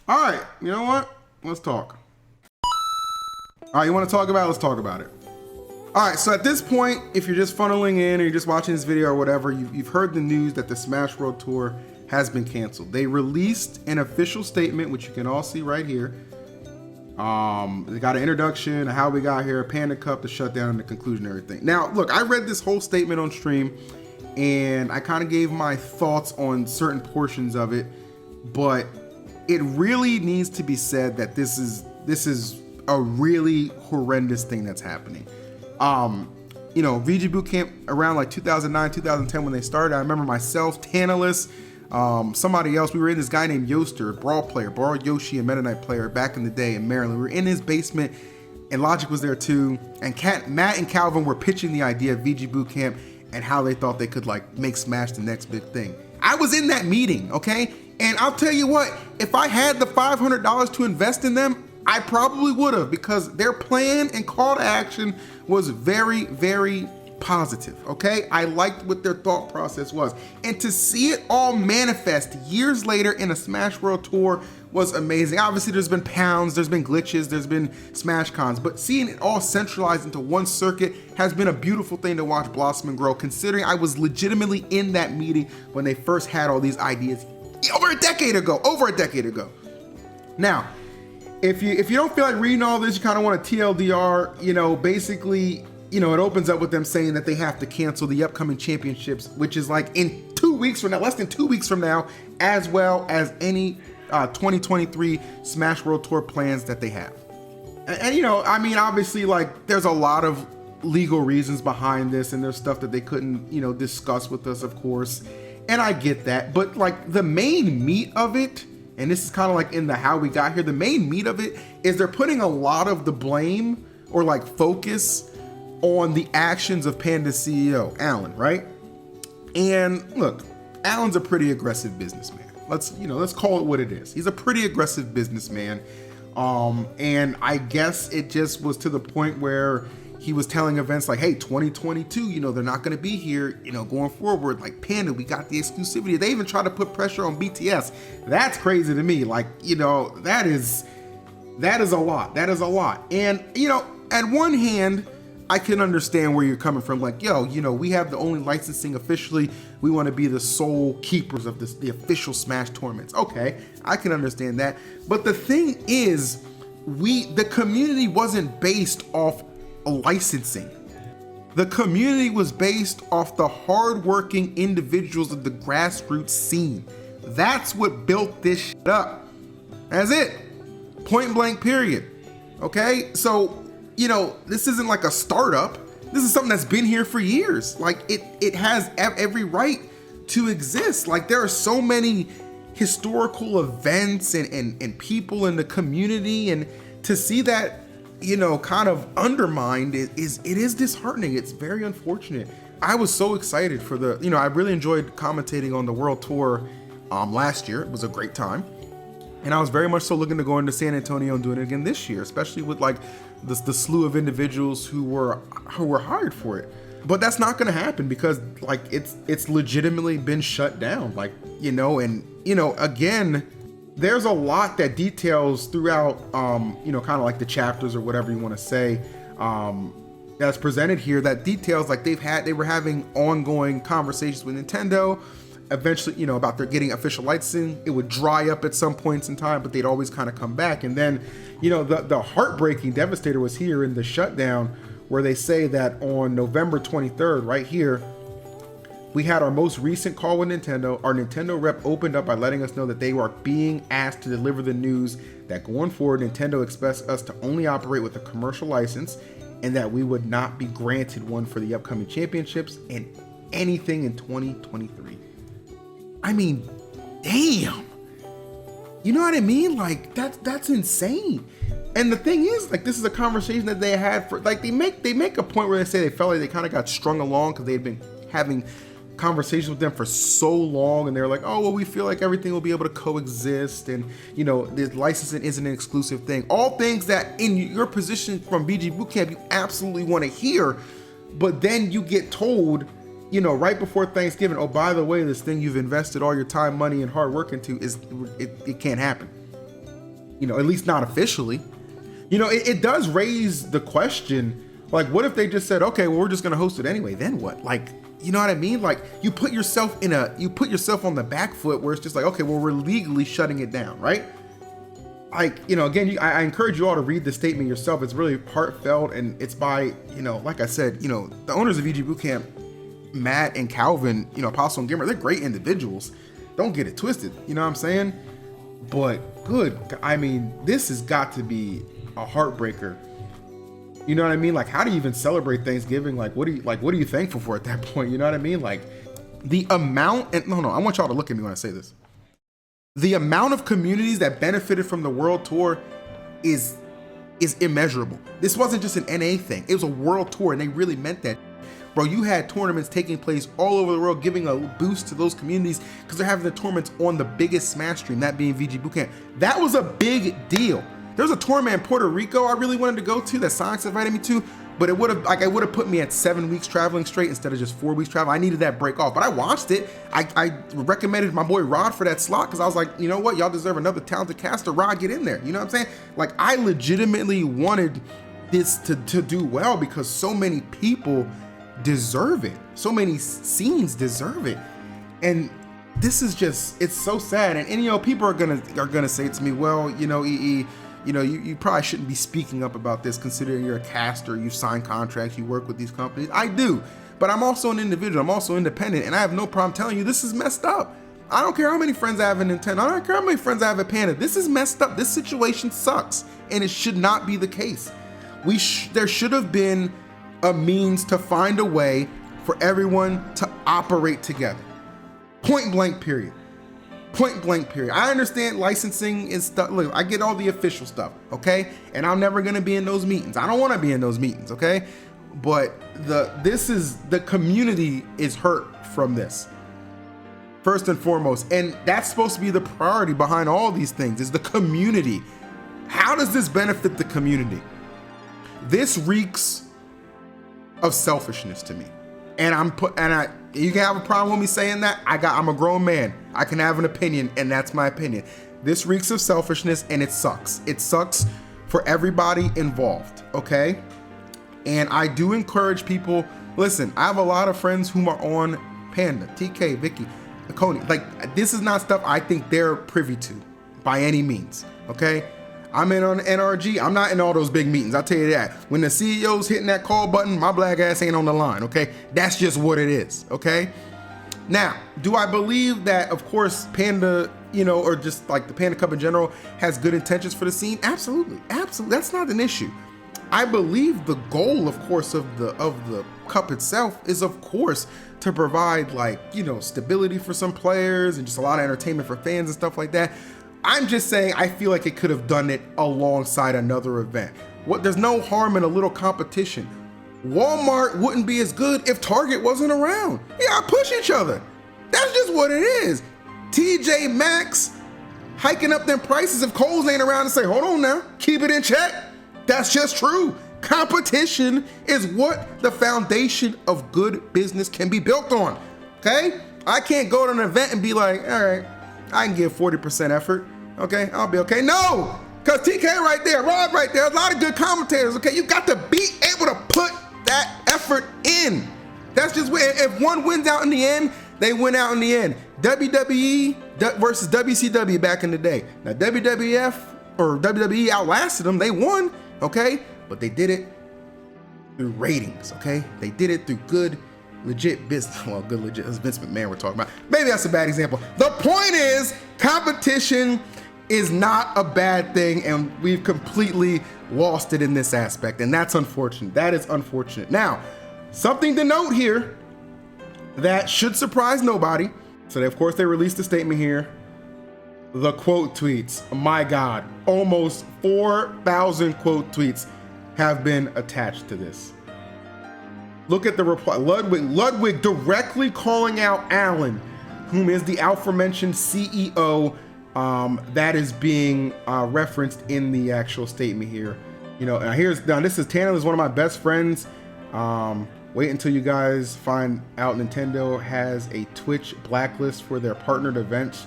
All right, you know what? Let's talk. All right, you want to talk about it? Let's talk about it. All right, so at this point, if you're just funneling in or you're just watching this video or whatever, you've heard the news that the Smash World Tour has been canceled. They released an official statement, which you can all see right here. They got an introduction, how we got here, Panda Cup, the shutdown, and the conclusion, everything. Now, look, I read this whole statement on stream, and I kind of gave my thoughts on certain portions of it, but it really needs to be said that this is a really horrendous thing that's happening. You know, VG Bootcamp around like 2009, 2010 when they started, I remember myself, Tantalus, somebody else, we were in this guy named Yoster, Brawl player, Brawl Yoshi, a Meta Knight player back in the day in Maryland. We were in his basement and Logic was there too. And Matt and Calvin were pitching the idea of VG Bootcamp and how they thought they could like make Smash the next big thing. I was in that meeting, okay? And I'll tell you what, if I had the $500 to invest in them, I probably would have, because their plan and call to action was very, very positive, okay? I liked what their thought process was. And to see it all manifest years later in a Smash World Tour was amazing. Obviously, there's been pounds, there's been glitches, there's been Smash Cons, but seeing it all centralized into one circuit has been a beautiful thing to watch blossom and grow, considering I was legitimately in that meeting when they first had all these ideas over a decade ago. Now, if you don't feel like reading all this, you kind of want a TLDR, you know, basically, you know, it opens up with them saying that they have to cancel the upcoming championships, which is like in 2 weeks from now, less than 2 weeks from now, as well as any 2023 Smash World Tour plans that they have. And you know, I mean, obviously, like, there's a lot of legal reasons behind this, and there's stuff that they couldn't, you know, discuss with us, of course. And I get that, but like the main meat of it, and this is kind of like in the how we got here, the main meat of it is they're putting a lot of the blame or like focus on the actions of Panda's CEO, Alan, right? And look, Alan's a pretty aggressive businessman. Let's call it what it is. He's a pretty aggressive businessman. And I guess it just was to the point where he was telling events like, hey, 2022, you know, they're not going to be here, you know, going forward. Like, Panda, we got the exclusivity. They even try to put pressure on BTS. That's crazy to me. Like, you know, that is a lot. That is a lot. And, you know, at one hand, I can understand where you're coming from. Like, yo, you know, we have the only licensing officially. We want to be the sole keepers of the official Smash tournaments. Okay, I can understand that. But the thing is, the community wasn't based off licensing. The community was based off the hardworking individuals of the grassroots scene. That's what built this shit up. That's it. Point blank, period. Okay, so, you know, this isn't like a startup. This is something that's been here for years. Like, it has every right to exist. Like, there are so many historical events and people in the community, and to see that, you know, kind of undermined, it is disheartening. It's very unfortunate. I was so excited for the, you know, I really enjoyed commentating on the World Tour last year. It was a great time. And I was very much so looking to go into San Antonio and doing it again this year, especially with like the slew of individuals who were hired for it. But that's not going to happen because like it's legitimately been shut down, like, you know. And, you know, again, there's a lot that details throughout, you know, kind of like the chapters or whatever you want to say, that's presented here, that details like they were having ongoing conversations with Nintendo. Eventually, you know, about their getting official licensing. It would dry up at some points in time, but they'd always kind of come back. And then, you know, the heartbreaking devastator was here in the shutdown, where they say that on November 23rd, right here, we had our most recent call with Nintendo. Our Nintendo rep opened up by letting us know that they are being asked to deliver the news that going forward, Nintendo expects us to only operate with a commercial license, and that we would not be granted one for the upcoming championships and anything in 2023. I mean, damn. You know what I mean? Like, that's insane. And the thing is, like, this is a conversation that they had for, like, they make a point where they say they felt like they kind of got strung along because they had been having conversations with them for so long, and they're like, oh, well, we feel like everything will be able to coexist, and, you know, this licensing isn't an exclusive thing. All things that in your position from BG Bootcamp you absolutely want to hear, but then you get told, you know, right before Thanksgiving, oh, by the way, this thing you've invested all your time, money, and hard work into it can't happen. you know, at least not officially. You know, it does raise the question, like, what if they just said, okay, well, we're just gonna host it anyway, then what? Like, you know what I mean? Like, you put yourself on the back foot where it's just like, okay, well, we're legally shutting it down, right? Like, you know, again, I encourage you all to read the statement yourself. It's really heartfelt, and it's by, you know, like I said, you know, the owners of EG Bootcamp, Matt and Calvin, you know, Apostle and Gimmer, they're great individuals. Don't get it twisted, you know what I'm saying? But I mean, this has got to be a heartbreaker. You know what I mean? Like, how do you even celebrate Thanksgiving? Like, what are you thankful for at that point? You know what I mean? Like, the amount, and no, I want y'all to look at me when I say this. The amount of communities that benefited from the world tour is immeasurable. This wasn't just an NA thing. It was a world tour, and they really meant that. Bro, you had tournaments taking place all over the world, giving a boost to those communities because they're having the tournaments on the biggest Smash stream, that being VG Bootcamp. That was a big deal. There was a tournament in Puerto Rico I really wanted to go to that Sonics invited me to, but it would have put me at 7 weeks traveling straight instead of just 4 weeks traveling. I needed that break off, but I watched it. I recommended my boy Rod for that slot because I was like, you know what, y'all deserve another talented caster. Rod, get in there. You know what I'm saying? Like, I legitimately wanted this to do well because so many people deserve it. So many scenes deserve it, and this is just, it's so sad. And you know, people are gonna say to me, well, you know, you know, you probably shouldn't be speaking up about this considering you're a caster, you've signed contracts, you work with these companies. I do, but I'm also an individual, I'm also independent, and I have no problem telling you this is messed up. I don't care how many friends I have in Nintendo, I don't care how many friends I have at Panda. This is messed up. This situation sucks, and it should not be the case. There should have been a means to find a way for everyone to operate together. Point blank, period. Point blank, period. I understand licensing is stuff. Look, I get all the official stuff, okay? And I'm never gonna be in those meetings. I don't wanna be in those meetings, okay? But the community is hurt from this, first and foremost. And that's supposed to be the priority behind all these things, is the community. How does this benefit the community? This reeks of selfishness to me. And you can have a problem with me saying that. I'm a grown man. I can have an opinion, and that's my opinion. This reeks of selfishness, and it sucks. It sucks for everybody involved, okay? And I do encourage people, listen, I have a lot of friends who are on Panda, TK, Vicky, Coney. Like, this is not stuff I think they're privy to by any means, okay? I'm in on NRG. I'm not in all those big meetings, I'll tell you that. When the CEO's hitting that call button, my black ass ain't on the line, okay? That's just what it is, okay? Now, do I believe that, of course, Panda, you know, or just like the Panda Cup in general, has good intentions for the scene? Absolutely, absolutely. That's not an issue. I believe the goal, of course, of the cup itself is, of course, to provide, like, you know, stability for some players and just a lot of entertainment for fans and stuff like that. I'm just saying, I feel like it could have done it alongside another event. There's no harm in a little competition. Walmart wouldn't be as good if Target wasn't around. Yeah, push each other. That's just what it is. TJ Maxx hiking up them prices if Kohl's ain't around to say, hold on now, keep it in check. That's just true. Competition is what the foundation of good business can be built on, okay? I can't go to an event and be like, all right, I can give 40% effort, okay? I'll be okay. No, because TK right there, Rod right there, a lot of good commentators, okay? You got to be able to put that effort in. That's just where, if one wins out in the end, they win out in the end. WWE versus WCW back in the day. Now WWF or WWE outlasted them, they won, okay? But they did it through ratings, okay? They did it through good, legit business. Well, good, legit, it's Vince McMahon we're talking about. Maybe that's a bad example. The point is, competition is not a bad thing, and we've completely lost it in this aspect, and that's unfortunate. That is unfortunate. Now, something to note here that should surprise nobody. So, of course, they released a statement here. The quote tweets, my God, almost 4,000 quote tweets have been attached to this. Look at the reply. Ludwig directly calling out Allen, whom is the aforementioned CEO that is being referenced in the actual statement here. You know, now this is Tana is one of my best friends. Wait until you guys find out Nintendo has a Twitch blacklist for their partnered events.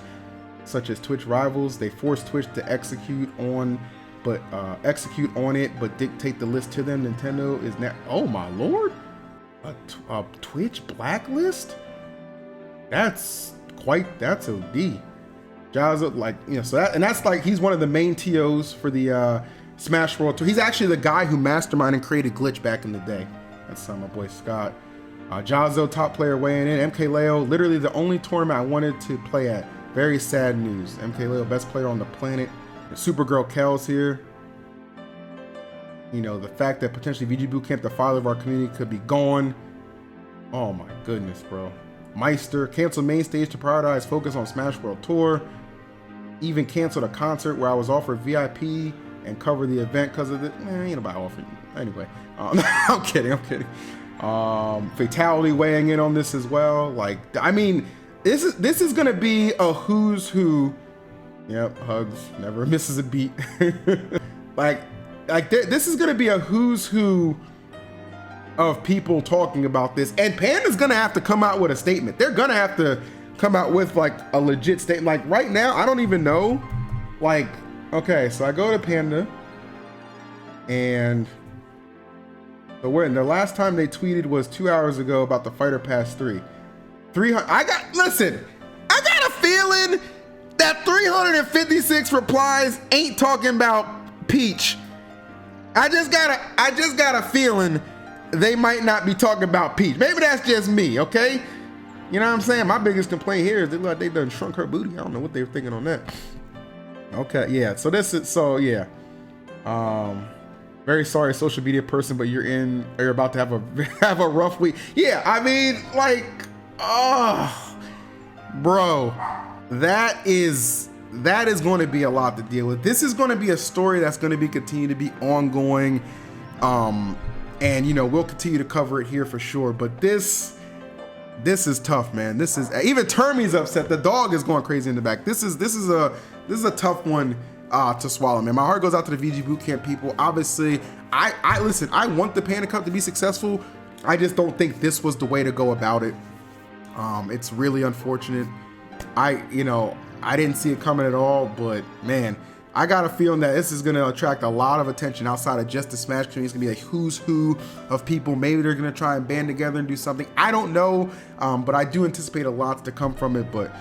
such as Twitch rivals. They force Twitch to execute on it, but dictate the list to them. Nintendo is now, oh my lord, a Twitch blacklist? That's OD. Jazza, like, you know, so that's like, he's one of the main TOs for the Smash World Tour. He's actually the guy who masterminded and created Glitch back in the day. That's my boy Scott. Jazzo, top player weighing in. MKLeo, literally the only tournament I wanted to play at. Very sad news. MKLeo, best player on the planet. Supergirl Kel's here. You know, the fact that potentially VG Bootcamp, the father of our community, could be gone. Oh my goodness, bro. Meister, canceled main stage to prioritize focus on Smash World Tour. Even canceled a concert where I was offered VIP and cover the event because of it. Man, ain't nobody offered. Anyway, I'm kidding. Fatality weighing in on this as well. Like, I mean, this is gonna be a who's who. Yep, Hugs never misses a beat. like this is gonna be a who's who of people talking about this, and Panda's gonna have to come out with a statement. They're gonna have to come out with like a legit statement. Like right now, I don't even know. Like, okay, so I go to Panda, and so when the last time they tweeted was 2 hours ago about the Fighter Pass 3. 300. I got a feeling that 356 replies ain't talking about Peach. I just got a feeling they might not be talking about Peach. Maybe that's just me, okay? You know what I'm saying? My biggest complaint here is they look like they done shrunk her booty. I don't know what they were thinking on that. Okay, yeah. So yeah. Very sorry, social media person, but you're about to have a rough week. Yeah, I mean, like, oh, bro, that is going to be a lot to deal with. This is going to be a story that's going to be continue to be ongoing, and you know, we'll continue to cover it here for sure. But this is tough, man. This is, even Termy's upset. The dog is going crazy in the back. This is a tough one to swallow, man. My heart goes out to the VG Bootcamp people. Obviously, I listen. I want the Panda Cup to be successful. I just don't think this was the way to go about it. It's really unfortunate. I didn't see it coming at all, but man, I got a feeling that this is going to attract a lot of attention outside of just the Smash community. It's going to be a who's who of people. Maybe they're going to try and band together and do something. I don't know, but I do anticipate a lot to come from it. But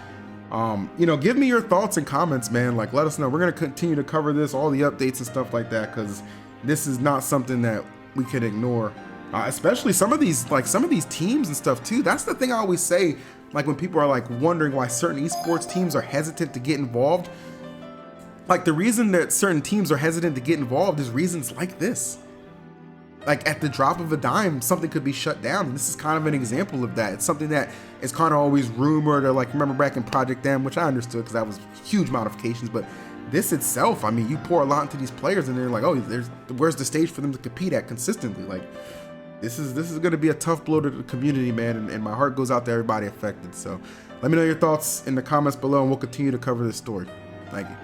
you know, give me your thoughts and comments, man. Like, let us know. We're going to continue to cover this, all the updates and stuff like that, because this is not something that we can ignore. Especially some of these teams and stuff too. That's the thing I always say. Like when people are like wondering why certain esports teams are hesitant to get involved. Like the reason that certain teams are hesitant to get involved is reasons like this. Like at the drop of a dime, something could be shut down. And this is kind of an example of that. It's something that is kind of always rumored, or like, remember back in Project M, which I understood because that was huge modifications, but this itself, I mean, you pour a lot into these players and they're like, oh, where's the stage for them to compete at consistently? Like, this is going to be a tough blow to the community, man, and my heart goes out to everybody affected. So let me know your thoughts in the comments below, and we'll continue to cover this story. Thank you.